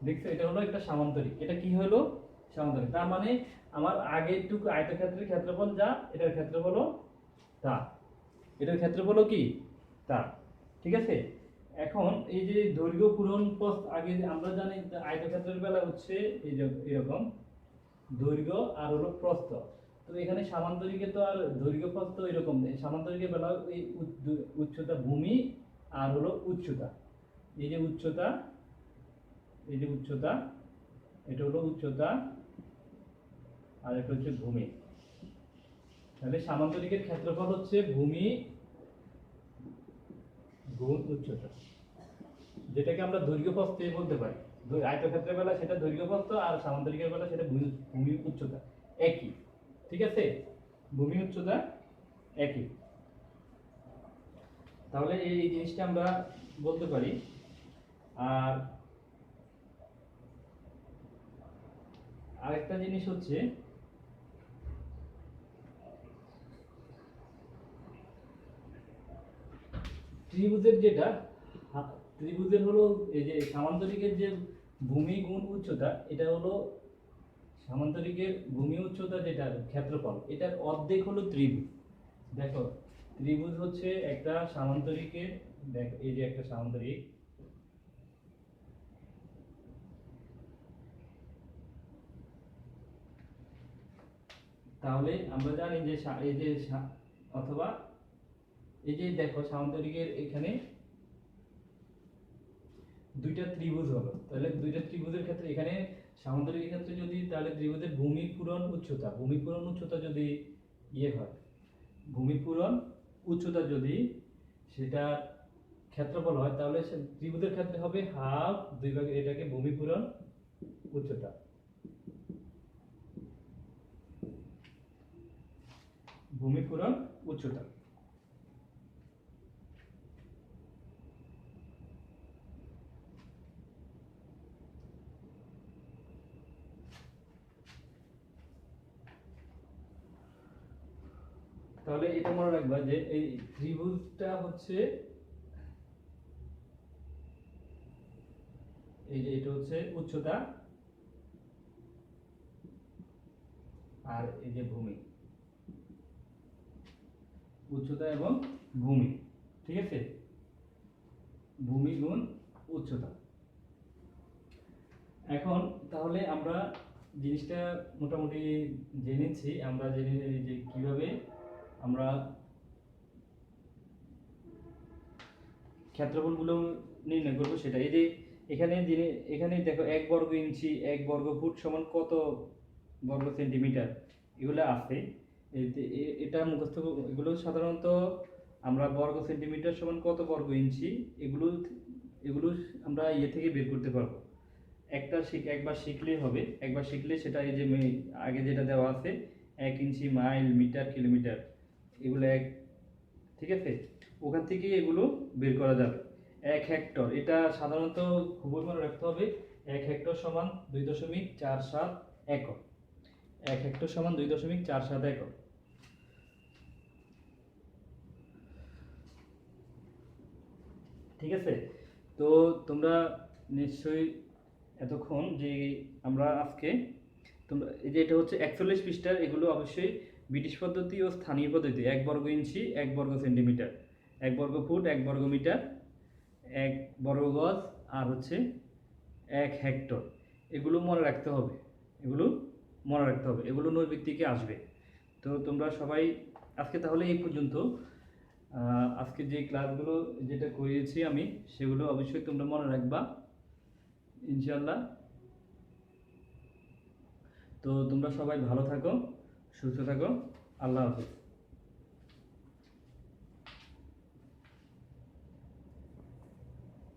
Speaker 1: দেখছো, এটা হলো একটা সামান্তরিক। এটা কি হলো? সামান্তরিক। তার মানে আমার আগেরটুকু আয়তক্ষেত্রের ক্ষেত্রফল যা, এটার ক্ষেত্রফলও তা, এটার ক্ষেত্রফলও কি তা, ঠিক আছে? এখন এই যে দৈর্ঘ্য পূরণ প্রস্থ, আগে আমরা জানি আয়তক্ষেত্রের বেলা হচ্ছে এই যে এরকম দৈর্ঘ্য আর হলো প্রস্থ। তো এখানে সামান্তরিকে তো আর দৈর্ঘ্য প্রস্থ এরকম নেই, সামান্তরিকের বেলা এই উচ্চতা ভূমি আর হলো উচ্চতা, এই যে উচ্চতা, এই যে উচ্চতা, এটা হলো উচ্চতা আর এটা হচ্ছে ভূমি। তাহলে সামান্তরিকের ক্ষেত্রফল হচ্ছে ভূমি গুণ উচ্চতা, যেটাকে আমরা দৈর্ঘ্য প্রস্থ বলতে পারি। আয়তক্ষেত্রের বেলা সেটা দৈর্ঘ্য প্রস্থ, আর সামান্তরিকের বেলা সেটা ভূমি উচ্চতা একই, ঠিক আছে? ভূমি উচ্চতা একই। তাহলে এই জিনিসটা আমরা বলতে পারি। আর আরেকটা জিনিস হচ্ছে ত্রিভুজের যেটা, ত্রিভুজের হলো এই যে সামান্তরিকের যে ভূমি গুণ উচ্চতা, এটা হলো সামান্তরিকের ভূমি উচ্চতা যেটা ক্ষেত্রফল, এটার অর্ধেক হলো ত্রিভুজ। দেখো ত্রিভুজ হচ্ছে একটা সামান্তরিকের, দেখো এই যে একটা সামান্তরিক, তাহলে আমরা জানি যে এই যে অথবা এই যে দেখো সামান্তরিকের এখানে দুইটা ত্রিভুজ হলো, তাহলে দুইটা ত্রিভুজের ক্ষেত্রে এখানে সামান্তরিকের ক্ষেত্রে যদি, তাহলে ত্রিভুজের ভূমি পূরণ উচ্চতা, ভূমি পূরণ উচ্চতা যদি ইয়ে হয়, ভূমি পূরণ উচ্চতা যদি সেটা ক্ষেত্রফল হয়, তাহলে সে ত্রিভুজের ক্ষেত্রে হবে হাফ দুই ভাগে, এটাকে ভূমি পূরণ উচ্চতা, ভূমি পূরণ উচ্চতা। তাহলে এটা মনে রাখবা যে এই ত্রিভুজটা হচ্ছে এই যে এটা হচ্ছে উচ্চতা আর এই যে ভূমি, উচ্চতা এবং ভূমি, ঠিক আছে? ভূমি গুণ উচ্চতা। এখন তাহলে আমরা জিনিসটা মোটামুটি জেনেছি, আমরা জেনে যে কিভাবে আমরা ক্ষেত্রফলগুলো নির্ণয় করবো সেটা। এই যে এখানে দেখো 1 বর্গ ইঞ্চি 1 বর্গ ফুট সমান কত বর্গ সেন্টিমিটার, এগুলো আছে। এটা মুখস্থ, এগুলো সাধারণত আমরা বর্গ সেন্টিমিটার সমান কত বর্গ ইঞ্চি, এগুলো এগুলো আমরা ইয়ে থেকে বের করতে পারবো। একবার শিখলেই হবে, একবার শিখলে সেটা এই যে আগে যেটা দেওয়া আছে 1 ইঞ্চি, মাইল, মিটার, কিলোমিটার, এগুলো ঠিক আছে? ওখান থেকে এগুলো বের করা যাবে। 1 হেক্টর, এটা সাধারণত খুবই মনে রাখতে হবে, 1 হেক্টর সমান 2.47 একর। 1 হেক্টর সমান 2.47 একর, ঠিক আছে? তো তোমরা নিশ্চয়ই এতক্ষণ যে আমরা আজকে তোমরা এই যে এটা হচ্ছে 41 পৃষ্ঠার, এগুলো অবশ্যই ব্রিটিশ পদ্ধতি ও স্থানীয় পদ্ধতি। 1 বর্গ ইঞ্চি 1 বর্গ সেন্টিমিটার, 1 বর্গ ফুট 1 বর্গ মিটার, 1 বর্গ গজ আর হচ্ছে 1 হেক্টর। এগুলো মনে রাখতে হবে, এগুলো মনে রাখতে হবে, এগুলো নৈর্ব্যক্তিকে আসবে। তো তোমরা সবাই আজকে তাহলে এই পর্যন্ত। আজকে যে ক্লাসগুলো যেটা করিয়েছি আমি, সেগুলো অবশ্যই তোমরা মনে রাখবা ইনশাআল্লাহ। তো তোমরা সবাই ভালো থাকো, সুস্থ থাকো। আল্লাহ হাফেজ।